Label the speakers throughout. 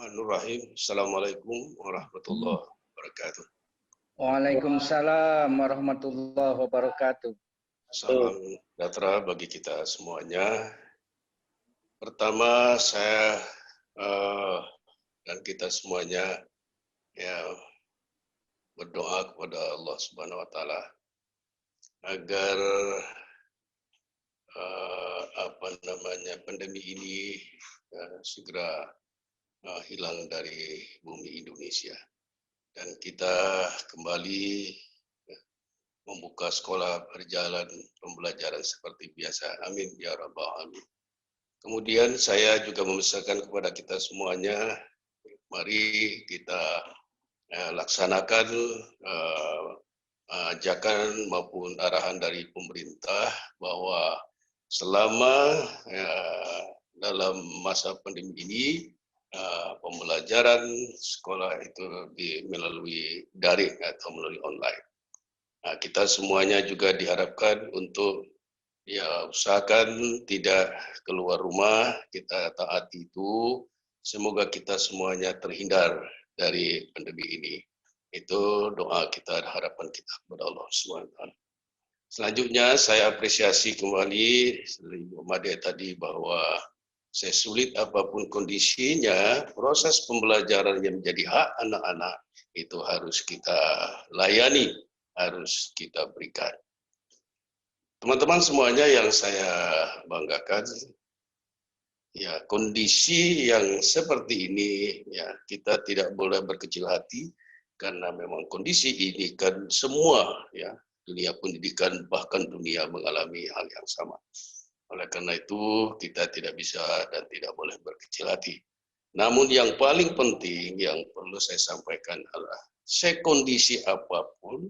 Speaker 1: Bismillahirrahmanirrahim. Assalamualaikum warahmatullahi wabarakatuh.
Speaker 2: Waalaikumsalam warahmatullahi wabarakatuh.
Speaker 1: Salam sejahtera bagi kita semuanya. Pertama, saya dan kita semuanya ya berdoa kepada Allah Subhanahu Wa Taala agar pandemi ini segera hilang dari bumi Indonesia dan kita kembali membuka sekolah berjalan pembelajaran seperti biasa. Amin ya rabbal alamin. Kemudian saya juga memesankan kepada kita semuanya, mari kita laksanakan ajakan maupun arahan dari pemerintah bahwa selama dalam masa pandemi ini pembelajaran sekolah itu melalui daring atau melalui online. Nah, kita semuanya juga diharapkan untuk usahakan tidak keluar rumah, kita taati itu, semoga kita semuanya terhindar dari pandemi ini. Itu doa kita, harapan kita kepada Allah SWT. Selanjutnya saya apresiasi kembali dari Ibu Made tadi bahwa sesulit apapun kondisinya, proses pembelajaran yang menjadi hak anak-anak itu harus kita layani, harus kita berikan. Teman-teman semuanya yang saya banggakan, ya kondisi yang seperti ini ya kita tidak boleh berkecil hati karena memang kondisi ini kan semua ya dunia pendidikan bahkan dunia mengalami hal yang sama. Oleh karena itu kita tidak bisa dan tidak boleh berkecil hati. Namun yang paling penting yang perlu saya sampaikan adalah sekondisi apapun,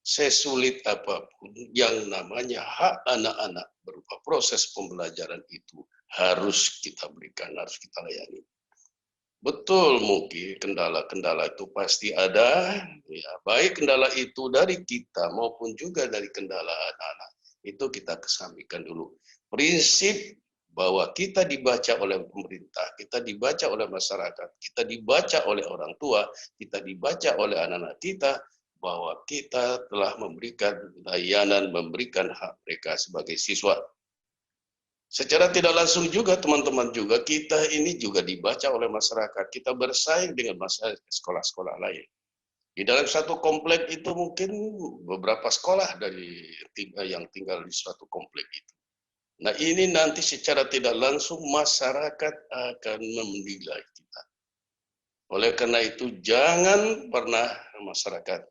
Speaker 1: sesulit apapun, yang namanya hak anak-anak berupa proses pembelajaran itu harus kita berikan, harus kita layani. Betul mungkin kendala-kendala itu pasti ada, ya, baik kendala itu dari kita maupun juga dari kendala anak-anak. Itu kita kesampingkan dulu. Prinsip bahwa kita dibaca oleh pemerintah, kita dibaca oleh masyarakat, kita dibaca oleh orang tua, kita dibaca oleh anak-anak kita, bahwa kita telah memberikan layanan, memberikan hak mereka sebagai siswa. Secara tidak langsung juga teman-teman juga kita ini juga dibaca oleh masyarakat. Kita bersaing dengan masyarakat sekolah-sekolah lain. Di dalam satu komplek itu mungkin beberapa sekolah dari yang tinggal di suatu komplek itu. Nah ini nanti secara tidak langsung masyarakat akan menilai kita. Oleh karena itu jangan pernah masyarakat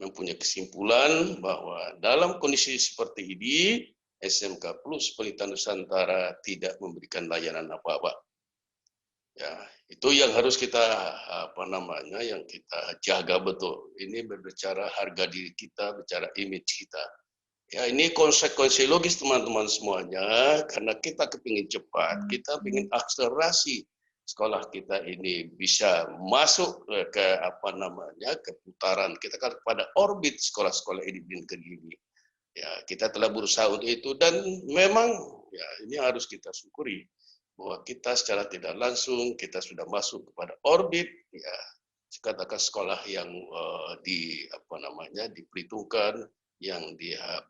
Speaker 1: mempunyai kesimpulan bahwa dalam kondisi seperti ini SMK Plus Pelita Nusantara tidak memberikan layanan apa-apa. Ya, itu yang harus kita yang kita jaga betul. Ini berbicara harga diri kita, bicara image kita. Ya, ini konsekuensi logis teman-teman semuanya karena kita kepingin cepat, kita ingin akselerasi sekolah kita ini bisa masuk ke ke putaran kita kan pada orbit sekolah-sekolah ini di negeri ini. Ya, kita telah berusaha untuk itu dan memang ya ini harus kita syukuri bahwa kita secara tidak langsung kita sudah masuk kepada orbit ya katakan sekolah yang diperhitungkan yang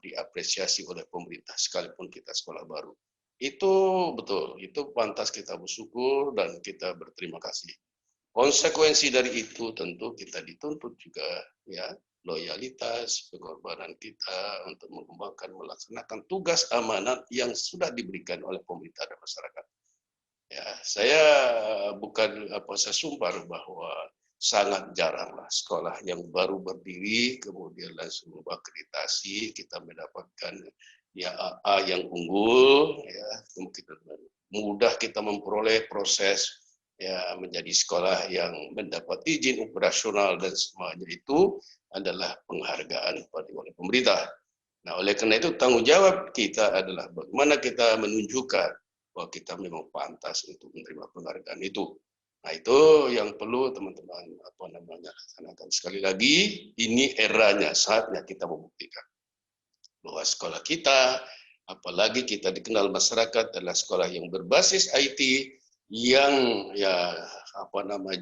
Speaker 1: diapresiasi oleh pemerintah sekalipun kita sekolah baru. Itu betul, itu pantas kita bersyukur dan kita berterima kasih. Konsekuensi dari itu tentu kita dituntut juga ya loyalitas, pengorbanan kita untuk mengembangkan melaksanakan tugas amanat yang sudah diberikan oleh pemerintah dan masyarakat. Ya, saya bukan saya sumpah bahwa sangat jaranglah sekolah yang baru berdiri kemudian langsung akreditasi kita mendapatkan ya AA yang unggul ya kemungkinan mudah kita memperoleh proses ya menjadi sekolah yang mendapat izin operasional dan semuanya itu adalah penghargaan oleh pemerintah. Nah, oleh karena itu tanggung jawab kita adalah bagaimana kita menunjukkan bahwa kita memang pantas untuk menerima penghargaan itu. Nah, itu yang perlu teman-teman laksanakan. Sekali lagi, ini eranya, saatnya kita membuktikan bahwa sekolah kita, apalagi kita dikenal masyarakat adalah sekolah yang berbasis IT, yang ya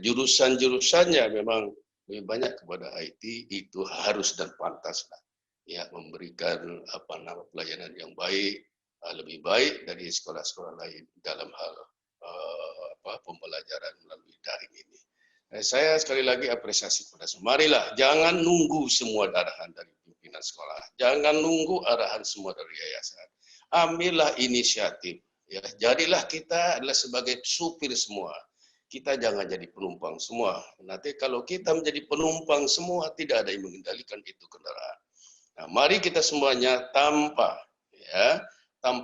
Speaker 1: jurusan-jurusannya memang lebih banyak kepada IT, itu harus dan pantas ya memberikan pelayanan yang baik, lebih baik dari sekolah-sekolah lain dalam hal pembelajaran melalui daring ini. Saya sekali lagi apresiasi kepada semua. Marilah, jangan nunggu semua arahan dari pimpinan sekolah, jangan nunggu arahan semua dari yayasan. Ambillah inisiatif. Ya, jadilah kita adalah sebagai supir semua. Kita jangan jadi penumpang semua. Nanti kalau kita menjadi penumpang semua, tidak ada yang mengendalikan itu kendaraan. Nah, mari kita semuanya tanpa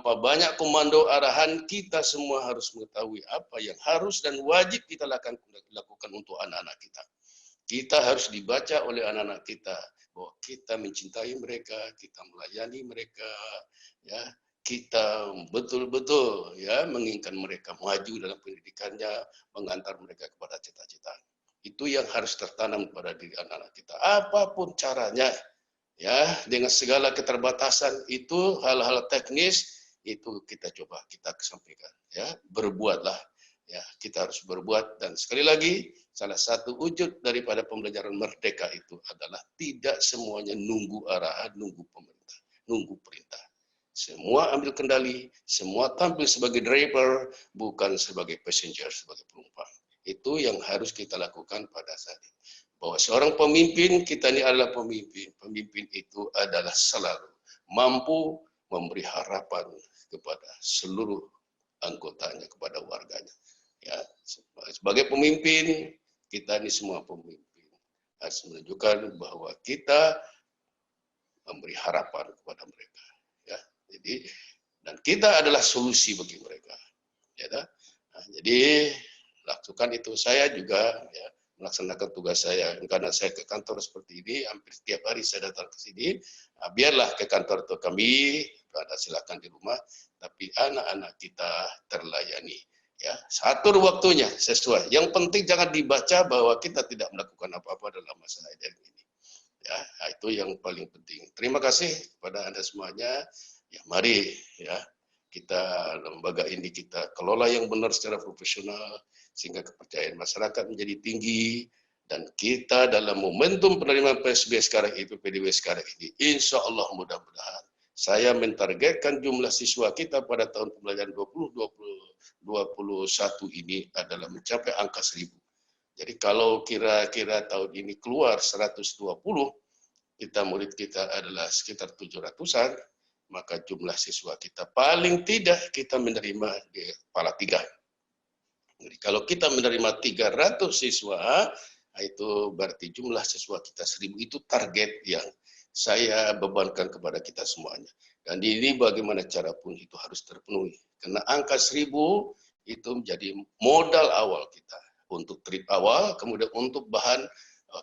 Speaker 1: banyak komando arahan, kita semua harus mengetahui apa yang harus dan wajib kita lakukan untuk anak-anak kita. Kita harus dibaca oleh anak-anak kita bahwa kita mencintai mereka, kita melayani mereka, ya. Kita betul-betul menginginkan mereka maju dalam pendidikannya, mengantar mereka kepada cita-cita. Itu yang harus tertanam pada diri anak-anak kita. Apapun caranya, dengan segala keterbatasan itu, hal-hal teknis itu kita coba kita kesampingkan. Berbuatlah. Kita harus berbuat, dan sekali lagi salah satu wujud daripada pembelajaran merdeka itu adalah tidak semuanya nunggu arahan, nunggu pemerintah, nunggu perintah. Semua ambil kendali, semua tampil sebagai driver, bukan sebagai passenger, sebagai penumpang. Itu yang harus kita lakukan pada saat ini. Bahwa seorang pemimpin, kita ini adalah pemimpin. Pemimpin itu adalah selalu mampu memberi harapan kepada seluruh anggotanya, kepada warganya. Sebagai pemimpin, kita ini semua pemimpin. Harus menunjukkan bahwa kita memberi harapan kepada mereka. Jadi, dan kita adalah solusi bagi mereka. Jadi lakukan itu. Saya juga melaksanakan tugas saya, karena saya ke kantor seperti ini hampir setiap hari saya datang ke sini. Biarlah ke kantor itu kami silakan di rumah, tapi anak-anak kita terlayani. Atur waktunya sesuai. Yang penting jangan dibaca bahwa kita tidak melakukan apa-apa dalam masa ini. Itu yang paling penting. Terima kasih kepada Anda semuanya. Mari kita lembaga ini kita kelola yang benar secara profesional sehingga kepercayaan masyarakat menjadi tinggi, dan kita dalam momentum penerimaan PSB sekarang ini, PPDB sekarang ini, insya Allah mudah-mudahan saya mentargetkan jumlah siswa kita pada tahun pembelajaran 2021 ini adalah mencapai angka 1000. Jadi kalau kira-kira tahun ini keluar 120, kita murid kita adalah sekitar 700-an, maka jumlah siswa kita paling tidak kita menerima di kepala 3. Jadi kalau kita menerima 300 siswa, itu berarti jumlah siswa kita 1000, itu target yang saya bebankan kepada kita semuanya. Dan ini bagaimana cara pun itu harus terpenuhi. Karena angka 1000 itu menjadi modal awal kita untuk trip awal, kemudian untuk bahan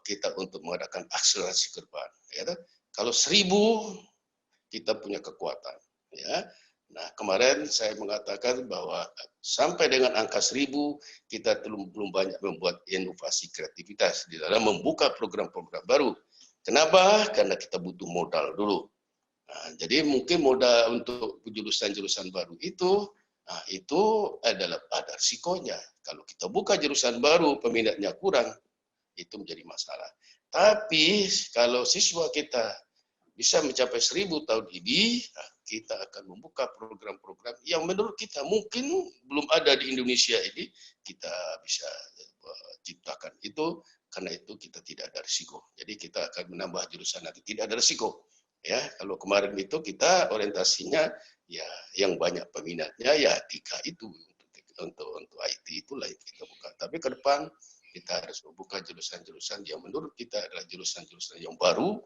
Speaker 1: kita untuk mengadakan akselerasi ke depan. Kalau 1000 kita punya kekuatan. Nah, kemarin saya mengatakan bahwa sampai dengan angka 1000 kita belum banyak membuat inovasi kreativitas di dalam membuka program-program baru. Kenapa? Karena kita butuh modal dulu. Nah, jadi mungkin modal untuk jurusan-jurusan baru itu adalah ada risikonya. Kalau kita buka jurusan baru, peminatnya kurang, itu menjadi masalah. Tapi kalau siswa kita bisa mencapai 1000 tahun ini, kita akan membuka program-program yang menurut kita mungkin belum ada di Indonesia ini, kita bisa ciptakan itu, karena itu kita tidak ada risiko. Jadi kita akan menambah jurusan nanti, tidak ada risiko. Kalau kemarin itu kita orientasinya yang banyak peminatnya 3 itu untuk IT itulah yang kita buka. Tapi ke depan kita harus membuka jurusan-jurusan yang menurut kita adalah jurusan-jurusan yang baru,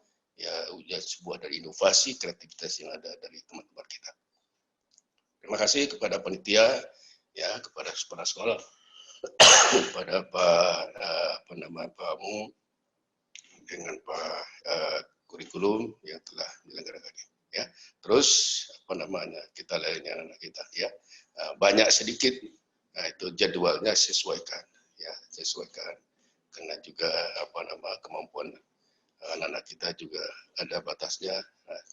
Speaker 1: sebuah dari inovasi kreativitas yang ada dari teman-teman kita. Terima kasih kepada panitia, kepada kepala sekolah, kepada Pak Mu dengan Pak kurikulum yang telah menyelenggarakan ini. Terus kita layani anak kita. Banyak sedikit, itu jadwalnya sesuaikan, sesuaikan. Karena juga kemampuan anak-anak kita juga ada batasnya.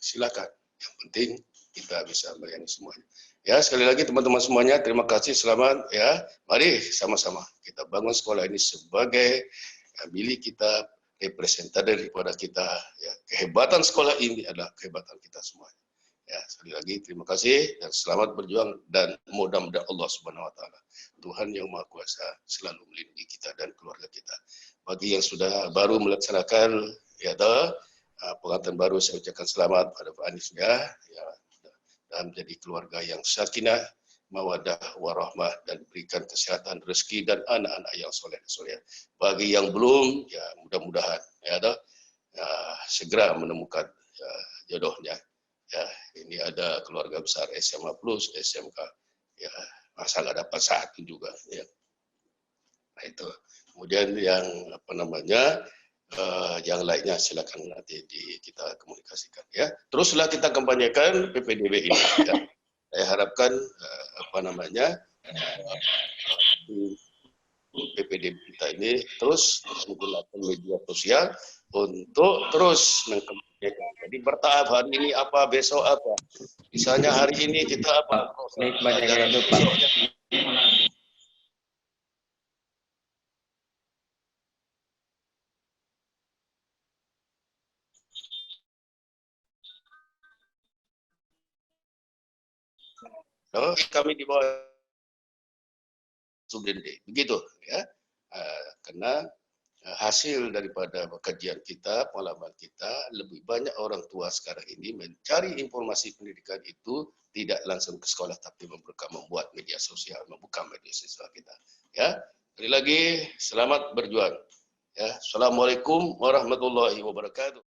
Speaker 1: Silakan. Yang penting kita bisa melayani semuanya. Ya, sekali lagi teman-teman semuanya, terima kasih, selamat ya. Mari sama-sama kita bangun sekolah ini sebagai milik kita, representatif daripada kita. Ya, kehebatan sekolah ini adalah kehebatan kita semuanya. Ya, sekali lagi terima kasih dan selamat berjuang, dan mudah-mudahan Allah Subhanahu wa taala, Tuhan yang Maha Kuasa, selalu melindungi kita dan keluarga kita. Bagi yang sudah baru melaksanakan ya pengantin baru, saya ucapkan selamat pada Pak Anies ya, dan menjadi keluarga yang sakinah, mawadah, warahmah, dan berikan kesehatan, rezeki, dan anak-anak yang soleh. Bagi yang belum, ya mudah-mudahan segera menemukan jodohnya. Ya, ini ada keluarga besar SMA plus, SMK, ya masalah dapat satu juga. Ya. Nah itu. Kemudian yang yang lainnya silakan nanti kita komunikasikan. Ya, teruslah kita kampanyekan PPDB ini. Ya. Saya harapkan PPDB kita ini terus menggunakan media sosial untuk terus mengkampanyekan. Jadi bertahap, hari ini apa, besok apa. Misalnya hari ini kita apa? Pelajaran besoknya. Kami di bawah Subdende, begitu ya. Karena hasil daripada kajian kita, pengalaman kita, lebih banyak orang tua sekarang ini mencari informasi pendidikan itu tidak langsung ke sekolah, tapi membuat media sosial, membuka media sosial kita. Ya, sekali lagi selamat berjuang. Ya, assalamualaikum warahmatullahi wabarakatuh.